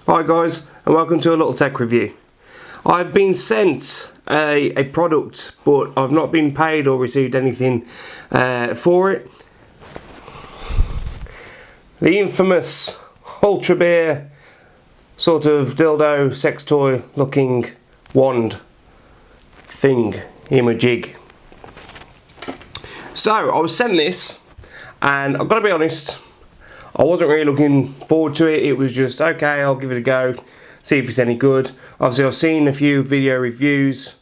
Hi guys, and welcome to a little tech review. I've been sent a product, but I've not been paid or received anything for it. The infamous Ultrabeer sort of dildo sex toy looking wand thing, jig. So I was sent this, and I've got to be honest, I wasn't really looking forward to it. It was just, okay, I'll give it a go, see if it's any good. Obviously, I've seen a few video reviews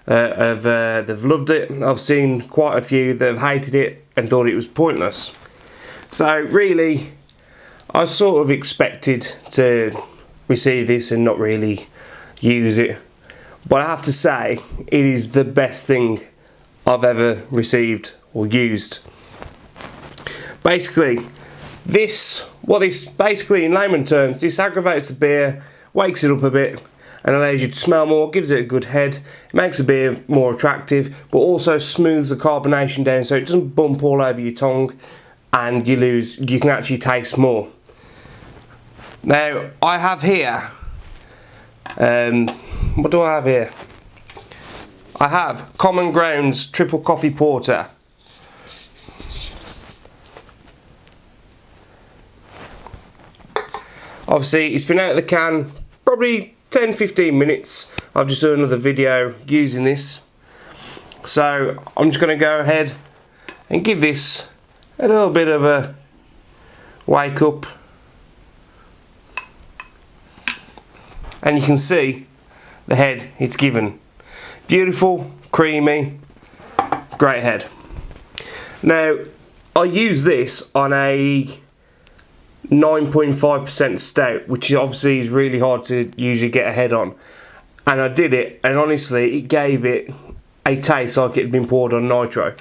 they've loved it. I've seen quite a few that have hated it and thought it was pointless. So really, I sort of expected to receive this and not really use it. But I have to say, it is the best thing I've ever received or used. Basically, basically in layman terms, this aggravates the beer, wakes it up a bit, and allows you to smell more, gives it a good head. It makes the beer more attractive, but also smooths the carbonation down so it doesn't bump all over your tongue and you can actually taste more. Now, I have here, what do I have here? I have Common Grounds Triple Coffee Porter. Obviously, it's been out of the can probably 10-15 minutes. I've just done another video using this. So I'm just going to go ahead and give this a little bit of a wake up. And you can see the head it's given. Beautiful, creamy, great head. Now, I use this on a 9.5% stout, which obviously is really hard to usually get a head on, and I did it, and honestly it gave it a taste like it had been poured on nitro.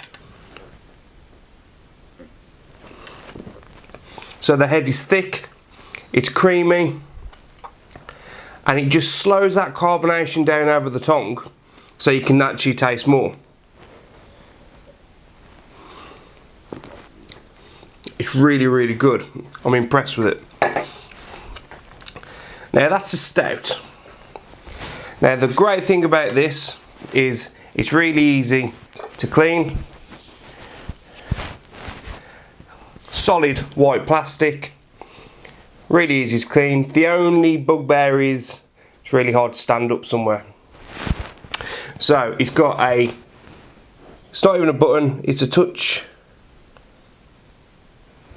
So the head is thick, it's creamy, and it just slows that carbonation down over the tongue so you can actually taste more. It's really, really good. I'm impressed with it. Now that's a stout. Now the great thing about this is it's really easy to clean. Solid white plastic. Really easy to clean. The only bugbear is it's really hard to stand up somewhere. So it's not even a button, it's a touch.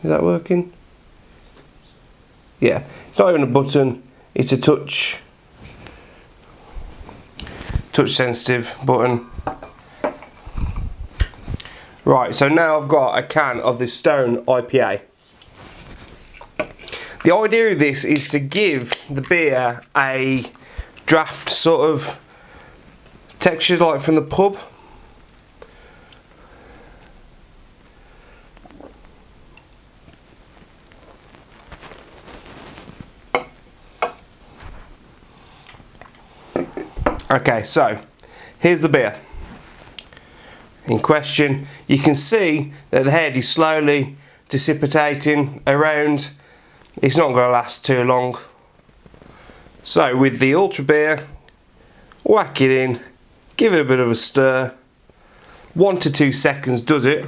Is that working? Yeah, it's not even a button, it's a touch sensitive button. Right, so now I've got a can of this Stone IPA. The idea of this is to give the beer a draft sort of texture like from the pub. Okay, so here's the beer in question. You can see that the head is slowly dissipating around. It's not going to last too long. So with the Ultrabeer, whack it in, give it a bit of a stir. 1 to 2 seconds does it.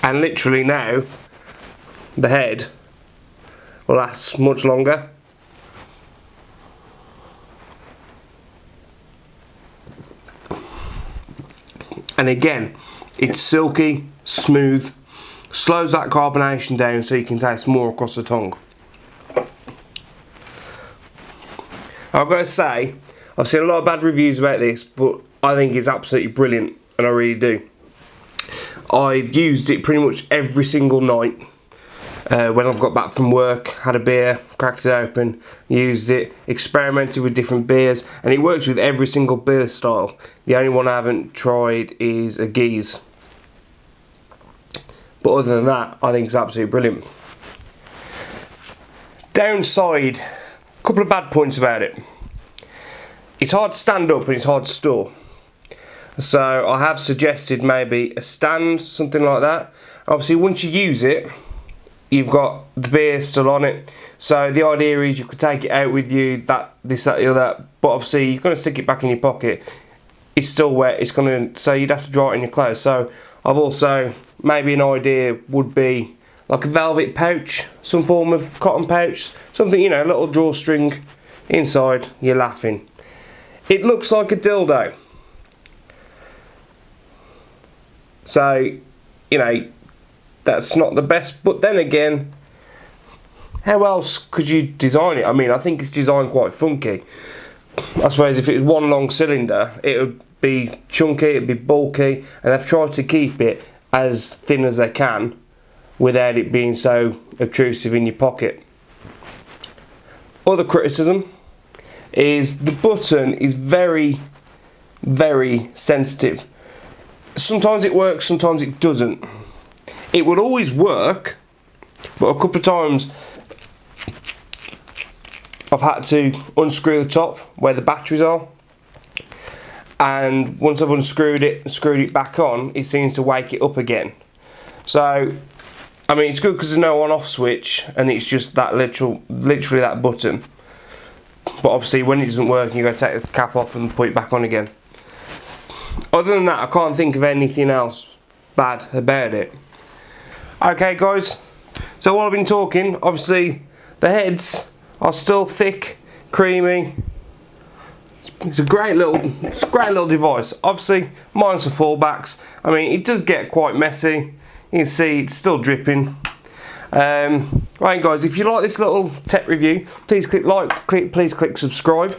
And literally now, the head will last much longer. And again, it's silky, smooth, slows that carbonation down so you can taste more across the tongue. I've got to say, I've seen a lot of bad reviews about this, but I think it's absolutely brilliant, and I really do. I've used it pretty much every single night. When I've got back from work, had a beer, cracked it open, used it, experimented with different beers, and it works with every single beer style. The only one I haven't tried is a Guise. But other than that, I think it's absolutely brilliant. Downside, a couple of bad points about it. It's hard to stand up and it's hard to store. So I have suggested maybe a stand, something like that. Obviously once you use it, you've got the beer still on it. So the idea is you could take it out with you, this, that, the other, but obviously you're going to stick it back in your pocket. It's still wet, it's going to, so you'd have to dry it in your clothes. So I've also, maybe an idea would be like a velvet pouch, some form of cotton pouch, something, you know, a little drawstring inside. You're laughing. It looks like a dildo. So, you know, that's not the best, but then again, how else could you design it? I mean, I think it's designed quite funky. I suppose if it was one long cylinder, it would be chunky, it'd be bulky, and they've tried to keep it as thin as they can without it being so obtrusive in your pocket. Other criticism is the button is very, very sensitive. Sometimes it works, sometimes it doesn't. It will always work, but a couple of times I've had to unscrew the top where the batteries are, and once I've unscrewed it and screwed it back on, it seems to wake it up again. So, I mean, it's good because there's no on-off switch, and it's just that literally that button. But obviously, when it doesn't work, you've got to take the cap off and put it back on again. Other than that, I can't think of anything else bad about it. Okay, guys. So while I've been talking, obviously the heads are still thick, creamy. It's a great little device. Obviously, mine's for fallbacks. I mean, it does get quite messy. You can see it's still dripping. Right, guys, if you like this little tech review, please click like, please click subscribe.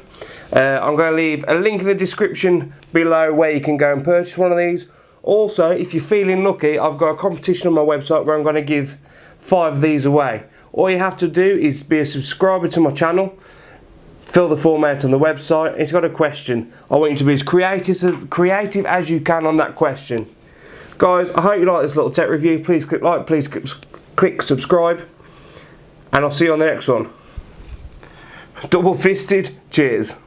I'm going to leave a link in the description below where you can go and purchase one of these. Also, if you're feeling lucky, I've got a competition on my website where I'm going to give 5 of these away. All you have to do is be a subscriber to my channel, fill the form out on the website. It's got a question. I want you to be as creative as you can on that question. Guys, I hope you like this little tech review. Please click like, please click subscribe, and I'll see you on the next one. Double fisted, cheers.